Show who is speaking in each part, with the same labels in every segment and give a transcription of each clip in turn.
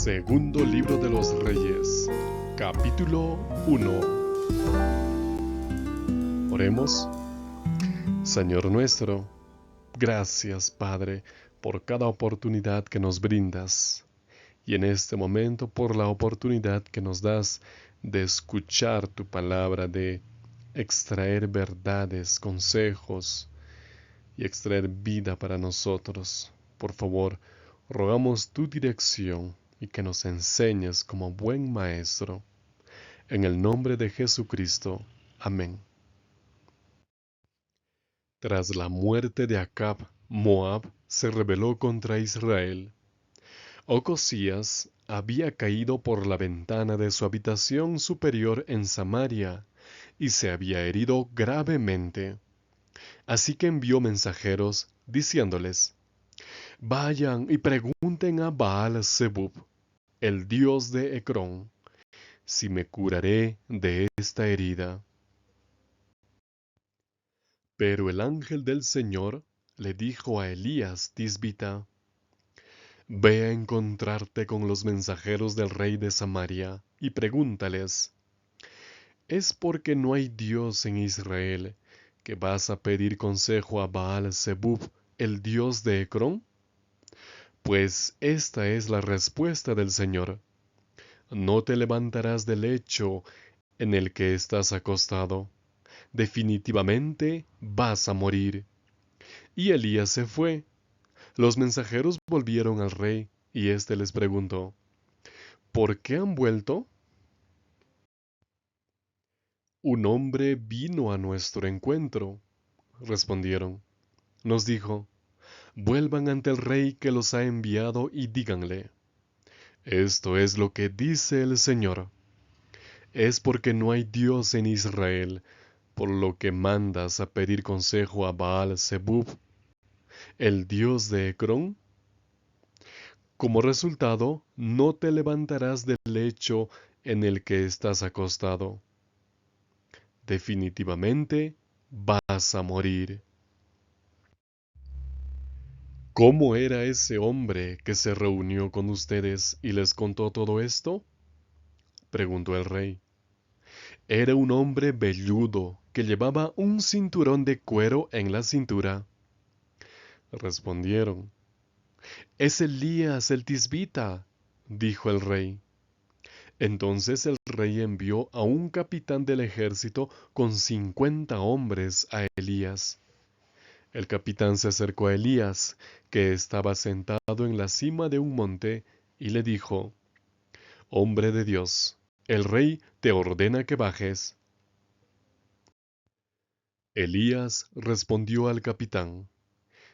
Speaker 1: Segundo libro de los Reyes, capítulo 1. Oremos. Señor nuestro, gracias Padre por cada oportunidad que nos brindas y en este momento por la oportunidad que nos das de escuchar tu palabra, de extraer verdades, consejos y extraer vida para nosotros. Por favor, rogamos tu dirección y que nos enseñes como buen maestro. En el nombre de Jesucristo. Amén. Tras la muerte de Acab, Moab se rebeló contra Israel. Ocosías había caído por la ventana de su habitación superior en Samaria y se había herido gravemente. Así que envió mensajeros diciéndoles: Vayan y pregunten a Baal-zebub, el dios de Ecrón, si me curaré de esta herida. Pero el ángel del Señor le dijo a Elías Tisbita: Ve a encontrarte con los mensajeros del rey de Samaria y pregúntales: ¿Es porque no hay Dios en Israel que vas a pedir consejo a Baal-zebub, el dios de Ecrón? Pues esta es la respuesta del Señor: No te levantarás del lecho en el que estás acostado. Definitivamente vas a morir. Y Elías se fue. Los mensajeros volvieron al rey, y éste les preguntó: ¿Por qué han vuelto? Un hombre vino a nuestro encuentro, respondieron. Nos dijo: Vuelvan ante el rey que los ha enviado y díganle: Esto es lo que dice el Señor. Es porque no hay Dios en Israel, por lo que mandas a pedir consejo a Baal-zebub, el dios de Ecrón. Como resultado, no te levantarás del lecho en el que estás acostado. Definitivamente vas a morir. ¿Cómo era ese hombre que se reunió con ustedes y les contó todo esto? Preguntó el rey. Era un hombre velludo que llevaba un cinturón de cuero en la cintura. Respondieron. Es Elías el Tisbita, dijo el rey. Entonces el rey envió a un capitán del ejército con 50 hombres a Elías. El capitán se acercó a Elías, que estaba sentado en la cima de un monte, y le dijo: Hombre de Dios, el rey te ordena que bajes. Elías respondió al capitán: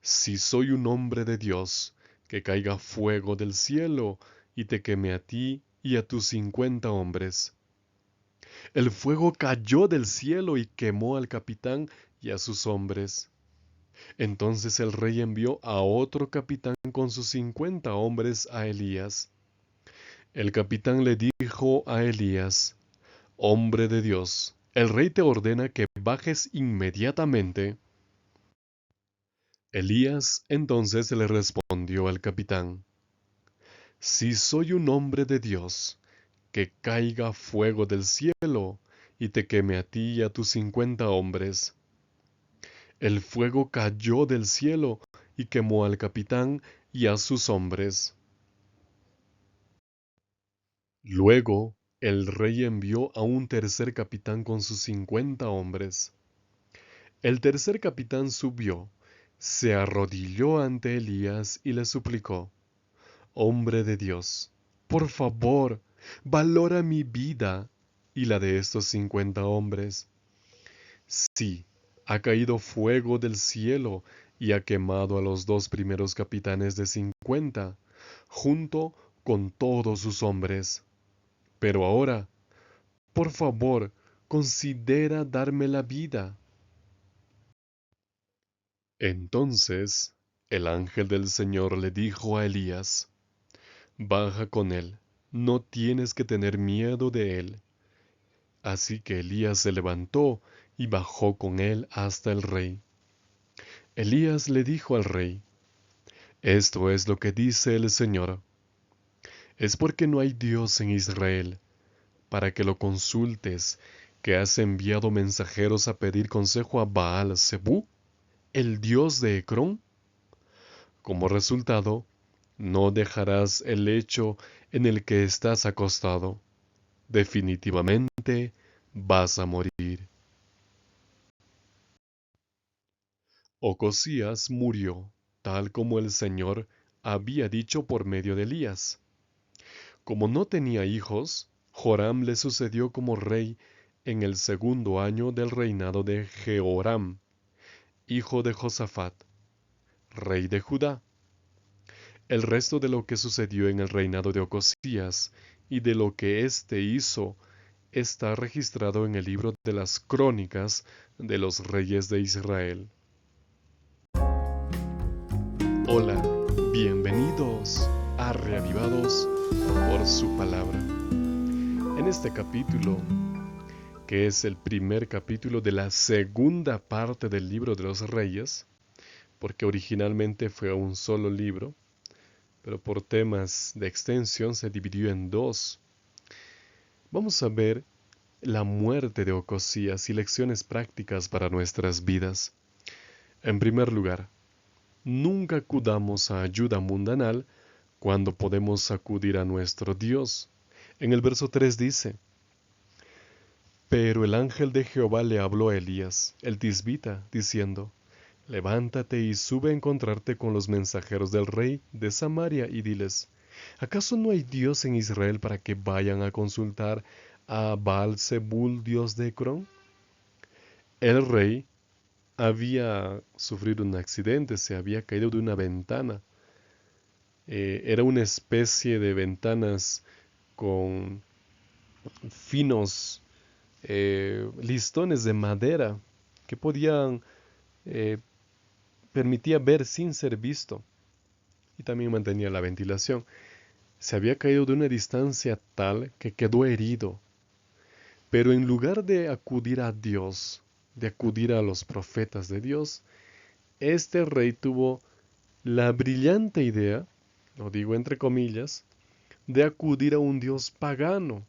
Speaker 1: Si soy un hombre de Dios, que caiga fuego del cielo y te queme a ti y a tus 50 hombres. El fuego cayó del cielo y quemó al capitán y a sus hombres. Entonces el rey envió a otro capitán con sus 50 hombres a Elías. El capitán le dijo a Elías: Hombre de Dios, el rey te ordena que bajes inmediatamente. Elías entonces le respondió al capitán: Si soy un hombre de Dios, que caiga fuego del cielo y te queme a ti y a tus 50 hombres. El fuego cayó del cielo y quemó al capitán y a sus hombres. Luego el rey envió a un tercer capitán con sus 50 hombres. El tercer capitán subió, se arrodilló ante Elías y le suplicó: Hombre de Dios, por favor, valora mi vida y la de estos 50 hombres. Sí, ha caído fuego del cielo y ha quemado a los 2 primeros capitanes de 50, junto con todos sus hombres. Pero ahora, por favor, considera darme la vida. Entonces, el ángel del Señor le dijo a Elías: Baja con él, no tienes que tener miedo de él. Así que Elías se levantó y bajó con él hasta el rey. Elías le dijo al rey: Esto es lo que dice el Señor. Es porque no hay Dios en Israel, para que lo consultes, que has enviado mensajeros a pedir consejo a Baal Zebú, el dios de Ecrón. Como resultado, no dejarás el lecho en el que estás acostado. Definitivamente vas a morir. Ocosías murió, tal como el Señor había dicho por medio de Elías. Como no tenía hijos, Joram le sucedió como rey en el segundo año del reinado de Jehoram, hijo de Josafat, rey de Judá. El resto de lo que sucedió en el reinado de Ocosías y de lo que éste hizo está registrado en el libro de las crónicas de los reyes de Israel. Hola, bienvenidos a Reavivados por su palabra. En este capítulo, que es el primer capítulo de la segunda parte del libro de los reyes, porque originalmente fue un solo libro, pero por temas de extensión se dividió en dos. Vamos a ver la muerte de Ocosías y lecciones prácticas para nuestras vidas. En primer lugar, nunca acudamos a ayuda mundanal cuando podemos acudir a nuestro Dios. En el verso 3 dice: Pero el ángel de Jehová le habló a Elías, el tisbita, diciendo: Levántate y sube a encontrarte con los mensajeros del rey de Samaria y diles: ¿Acaso no hay Dios en Israel para que vayan a consultar a Baal-zebul, dios de Ecrón? El rey había sufrido un accidente, se había caído de una ventana. Era una especie de ventanas con finos listones de madera que podían eh, permitía ver sin ser visto y también mantenía la ventilación. Se había caído de una distancia tal que quedó herido, pero en lugar de acudir a Dios, de acudir a los profetas de Dios, este rey tuvo la brillante idea, lo digo entre comillas, de acudir a un dios pagano.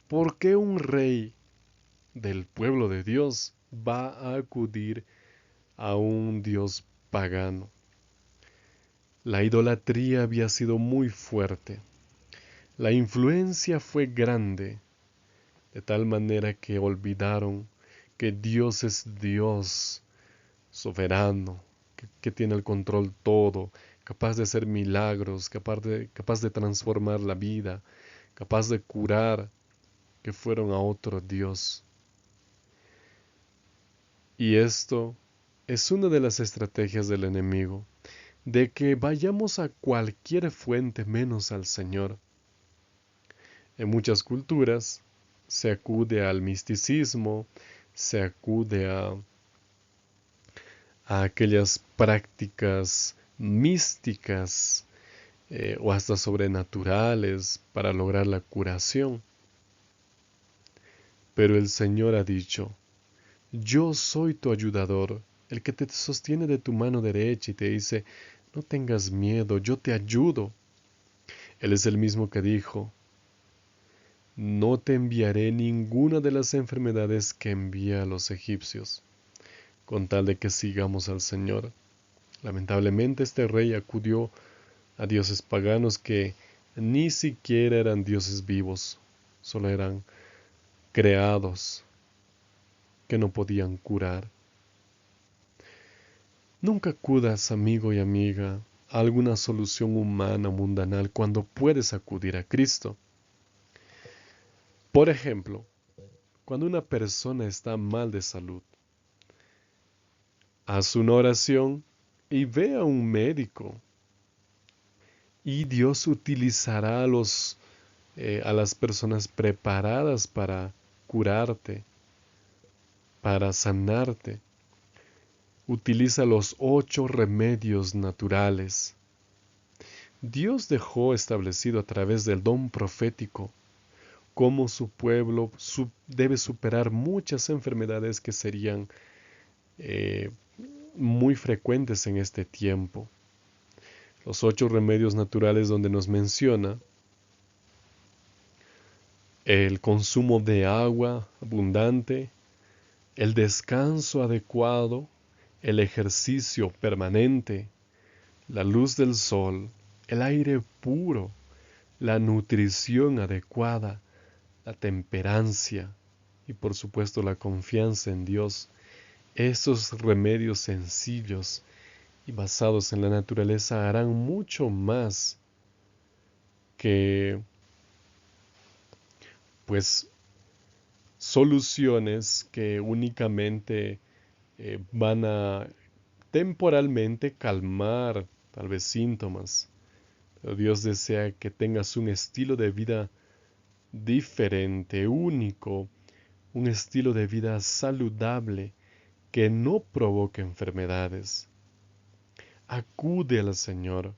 Speaker 1: ¿Por qué un rey del pueblo de Dios va a acudir a un dios pagano? La idolatría había sido muy fuerte. La influencia fue grande, de tal manera que olvidaron que Dios es Dios soberano, que tiene el control todo, capaz de hacer milagros, capaz de transformar la vida, capaz de curar, que fueron a otro Dios. Y esto es una de las estrategias del enemigo, de que vayamos a cualquier fuente menos al Señor. En muchas culturas se acude al misticismo, se acude a aquellas prácticas místicas o hasta sobrenaturales para lograr la curación. Pero el Señor ha dicho: Yo soy tu ayudador, el que te sostiene de tu mano derecha y te dice: no tengas miedo, yo te ayudo. Él es el mismo que dijo: no te enviaré ninguna de las enfermedades que envía a los egipcios, con tal de que sigamos al Señor. Lamentablemente este rey acudió a dioses paganos que ni siquiera eran dioses vivos, solo eran creados que no podían curar. Nunca acudas, amigo y amiga, a alguna solución humana mundanal cuando puedes acudir a Cristo. Por ejemplo, cuando una persona está mal de salud, haz una oración y ve a un médico. Y Dios utilizará a las personas preparadas para curarte, para sanarte. Utiliza los 8 remedios naturales. Dios dejó establecido a través del don profético cómo su pueblo debe superar muchas enfermedades que serían muy frecuentes en este tiempo. los 8 remedios naturales donde nos menciona el consumo de agua abundante, el descanso adecuado, el ejercicio permanente, la luz del sol, el aire puro, la nutrición adecuada, la temperancia y por supuesto la confianza en Dios. Estos remedios sencillos y basados en la naturaleza harán mucho más que pues soluciones que únicamente van a temporalmente calmar tal vez síntomas. Pero Dios desea que tengas un estilo de vida diferente, único, un estilo de vida saludable que no provoque enfermedades. Acude al Señor.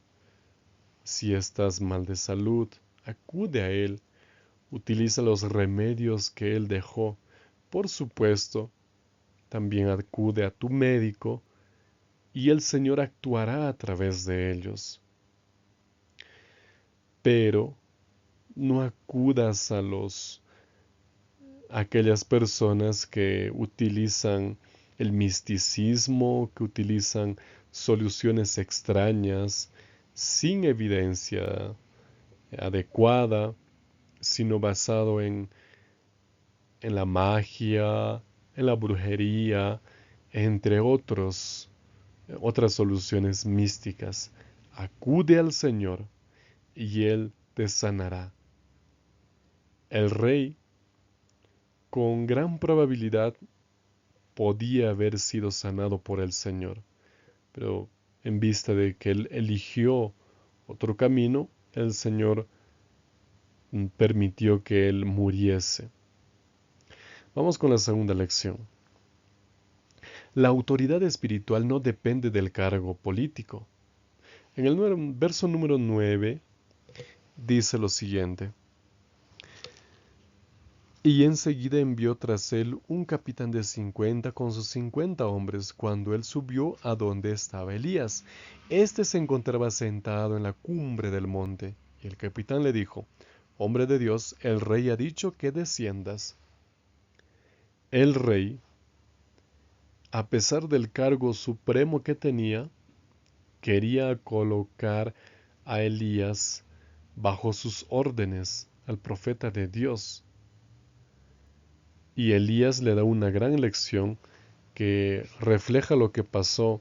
Speaker 1: Si estás mal de salud, acude a Él. Utiliza los remedios que Él dejó. Por supuesto, también acude a tu médico y el Señor actuará a través de ellos. Pero no acudas a aquellas personas que utilizan el misticismo, que utilizan soluciones extrañas, sin evidencia adecuada, sino basado en la magia, en la brujería, entre otras soluciones místicas. Acude al Señor y Él te sanará. El rey, con gran probabilidad, podía haber sido sanado por el Señor, pero en vista de que él eligió otro camino, el Señor permitió que él muriese. Vamos con la segunda lección. La autoridad espiritual no depende del cargo político. En el verso número 9 dice lo siguiente. Y enseguida envió tras él un capitán de 50 con sus 50 hombres cuando él subió a donde estaba Elías. Este se encontraba sentado en la cumbre del monte. Y el capitán le dijo, Hombre de Dios, el rey ha dicho que desciendas. El rey, a pesar del cargo supremo que tenía, quería colocar a Elías bajo sus órdenes, al profeta de Dios. Y Elías le da una gran lección que refleja lo que pasó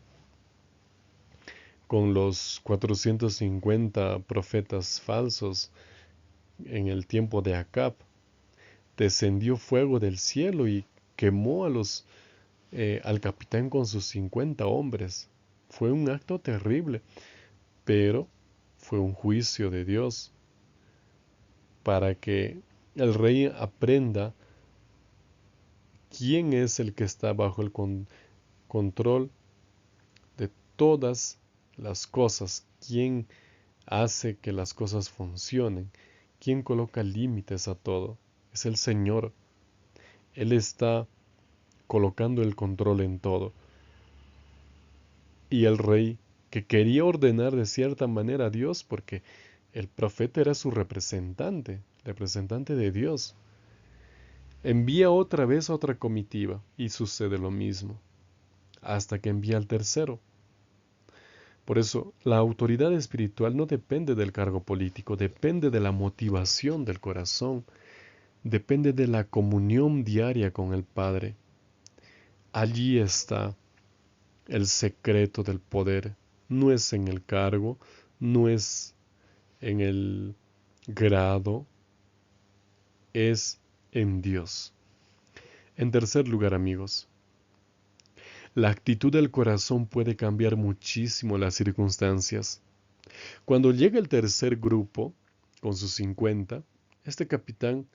Speaker 1: con los 450 profetas falsos en el tiempo de Acab. Descendió fuego del cielo y quemó al capitán con sus 50 hombres. Fue un acto terrible, pero fue un juicio de Dios para que el rey aprenda quién es el que está bajo el control de todas las cosas, quién hace que las cosas funcionen, quién coloca límites a todo. Es el Señor. Él está colocando el control en todo. Y el rey, que quería ordenar de cierta manera a Dios, porque el profeta era su representante de Dios, envía otra vez a otra comitiva y sucede lo mismo, hasta que envía al tercero. Por eso, la autoridad espiritual no depende del cargo político, depende de la motivación del corazón, depende de la comunión diaria con el Padre. Allí está el secreto del poder. No es en el cargo, no es en el grado, es en Dios. En tercer lugar, amigos, la actitud del corazón puede cambiar muchísimo las circunstancias. Cuando llega el tercer grupo, con sus 50, este capitán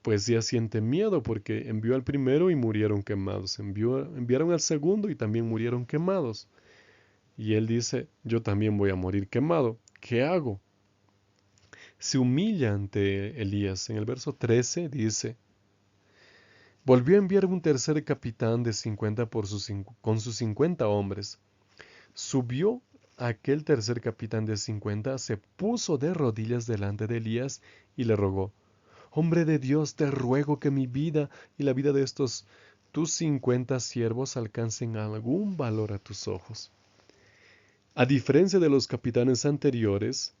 Speaker 1: pues ya siente miedo porque envió al primero y murieron quemados. Enviaron al segundo y también murieron quemados. Y él dice, yo también voy a morir quemado. ¿Qué hago? Se humilla ante Elías. En el verso 13 dice, volvió a enviar un tercer capitán de 50 con sus 50 hombres. Subió aquel tercer capitán de 50 se puso de rodillas delante de Elías y le rogó: Hombre de Dios, te ruego que mi vida y la vida de estos tus 50 siervos alcancen algún valor a tus ojos. A diferencia de los capitanes anteriores,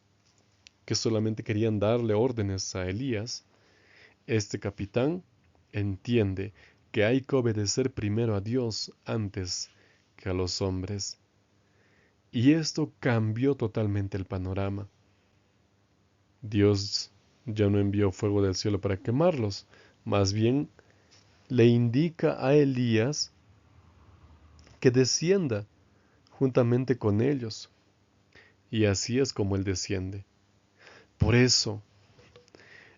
Speaker 1: que solamente querían darle órdenes a Elías, este capitán entiende que hay que obedecer primero a Dios antes que a los hombres. Y esto cambió totalmente el panorama. Dios ya no envió fuego del cielo para quemarlos, más bien le indica a Elías que descienda juntamente con ellos. Y así es como él desciende. Por eso,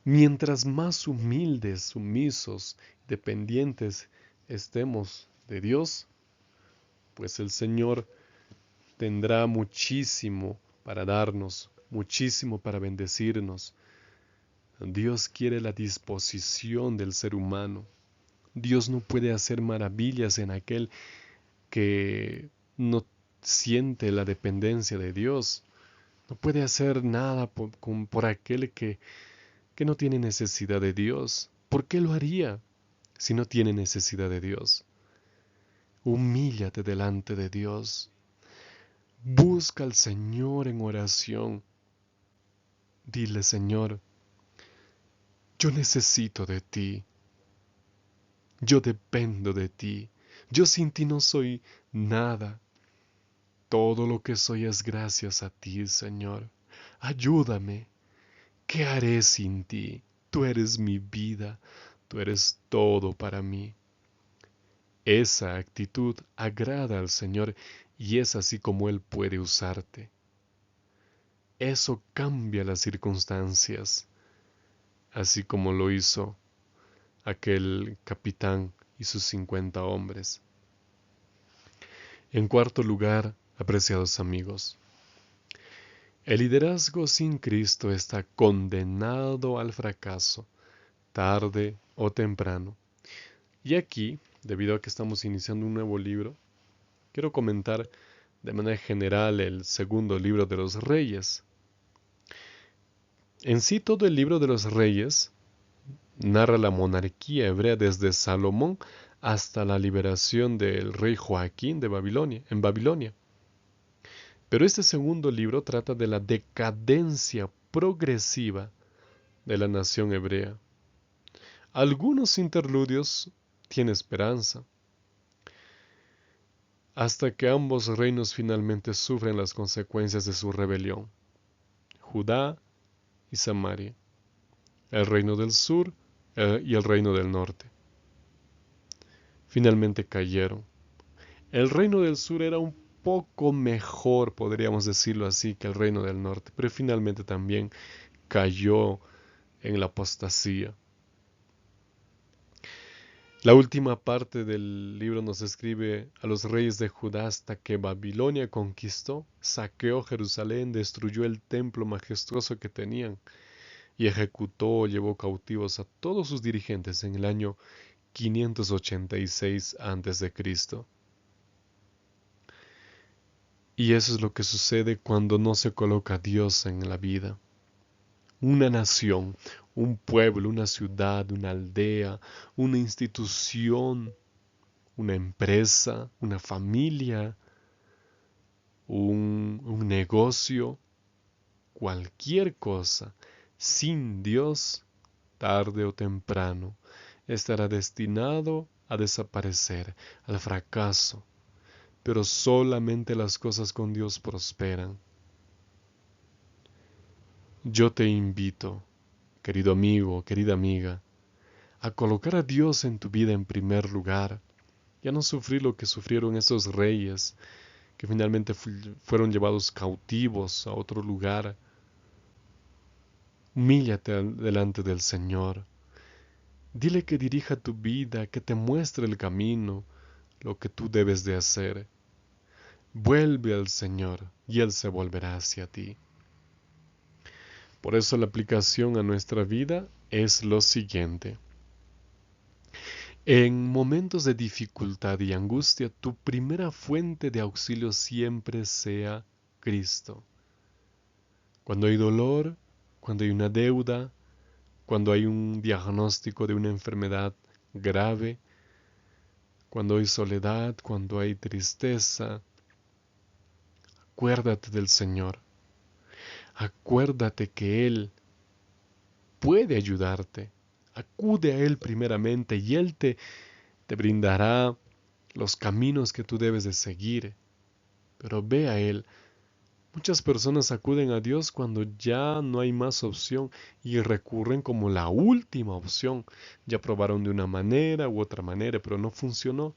Speaker 1: mientras más humildes, sumisos, dependientes estemos de Dios, pues el Señor tendrá muchísimo para darnos, muchísimo para bendecirnos. Dios quiere la disposición del ser humano. Dios no puede hacer maravillas en aquel que no siente la dependencia de Dios. No puede hacer nada por aquel que no tiene necesidad de Dios. ¿Por qué lo haría si no tiene necesidad de Dios? Humíllate delante de Dios. Busca al Señor en oración. Dile: Señor, yo necesito de ti. Yo dependo de ti. Yo sin ti no soy nada. Todo lo que soy es gracias a ti, Señor. Ayúdame. ¿Qué haré sin ti? Tú eres mi vida. Tú eres todo para mí. Esa actitud agrada al Señor y es así como Él puede usarte. Eso cambia las circunstancias, así como lo hizo aquel capitán y sus 50 hombres. En cuarto lugar, apreciados amigos, el liderazgo sin Cristo está condenado al fracaso, tarde o temprano. Y aquí, debido a que estamos iniciando un nuevo libro, quiero comentar de manera general el segundo libro de los Reyes. En sí, todo el libro de los Reyes narra la monarquía hebrea desde Salomón hasta la liberación del rey Joaquín de Babilonia, en Babilonia. Pero este segundo libro trata de la decadencia progresiva de la nación hebrea. Algunos interludios tienen esperanza, hasta que ambos reinos finalmente sufren las consecuencias de su rebelión: Judá y Samaria, el reino del sur y el reino del norte. Finalmente cayeron. El reino del sur era un poco mejor, podríamos decirlo así, que el reino del norte, pero finalmente también cayó en la apostasía. La última parte del libro nos describe a los reyes de Judá hasta que Babilonia conquistó, saqueó Jerusalén, destruyó el templo majestuoso que tenían y ejecutó, llevó cautivos a todos sus dirigentes en el año 586 a.C. Y eso es lo que sucede cuando no se coloca a Dios en la vida. Una nación, un pueblo, una ciudad, una aldea, una institución, una empresa, una familia, un negocio, cualquier cosa, sin Dios, tarde o temprano, estará destinado a desaparecer, al fracaso. Pero solamente las cosas con Dios prosperan. Yo te invito, querido amigo, querida amiga, a colocar a Dios en tu vida en primer lugar y a no sufrir lo que sufrieron esos reyes que finalmente fueron llevados cautivos a otro lugar. Humíllate delante del Señor. Dile que dirija tu vida, que te muestre el camino, lo que tú debes de hacer. Vuelve al Señor y Él se volverá hacia ti. Por eso la aplicación a nuestra vida es lo siguiente. En momentos de dificultad y angustia, tu primera fuente de auxilio siempre sea Cristo. Cuando hay dolor, cuando hay una deuda, cuando hay un diagnóstico de una enfermedad grave, cuando hay soledad, cuando hay tristeza, acuérdate del Señor. Acuérdate que Él puede ayudarte. Acude a Él primeramente y Él te brindará los caminos que tú debes de seguir. Pero ve a Él. Muchas personas acuden a Dios cuando ya no hay más opción y recurren como la última opción. Ya probaron de una manera u otra manera, pero no funcionó.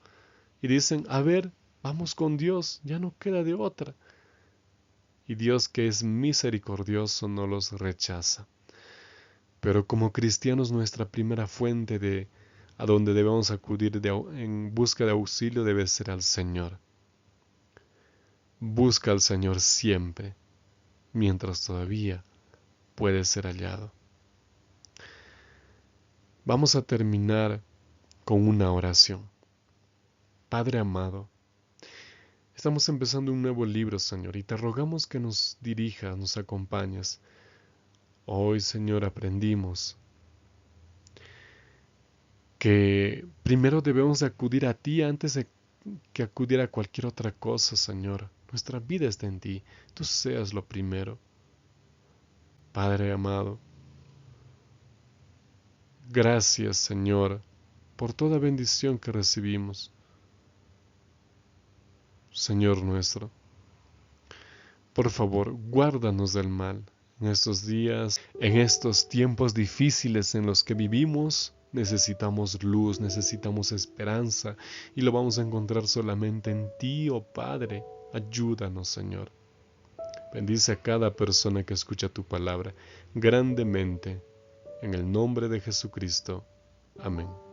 Speaker 1: Y dicen, a ver, vamos con Dios, ya no queda de otra. Y Dios, que es misericordioso, no los rechaza. Pero como cristianos, nuestra primera fuente de a donde debemos acudir en busca de auxilio debe ser al Señor. Busca al Señor siempre, mientras todavía puede ser hallado. Vamos a terminar con una oración. Padre amado, estamos empezando un nuevo libro, Señor, y te rogamos que nos dirijas, nos acompañes. Hoy, Señor, aprendimos que primero debemos acudir a ti antes de que acudir a cualquier otra cosa, Señor. Nuestra vida está en ti. Tú seas lo primero. Padre amado, gracias, Señor, por toda bendición que recibimos. Señor nuestro, por favor, guárdanos del mal. En estos días, en estos tiempos difíciles en los que vivimos, necesitamos luz, necesitamos esperanza y lo vamos a encontrar solamente en ti, oh Padre. Ayúdanos, Señor. Bendice a cada persona que escucha tu palabra grandemente. En el nombre de Jesucristo. Amén.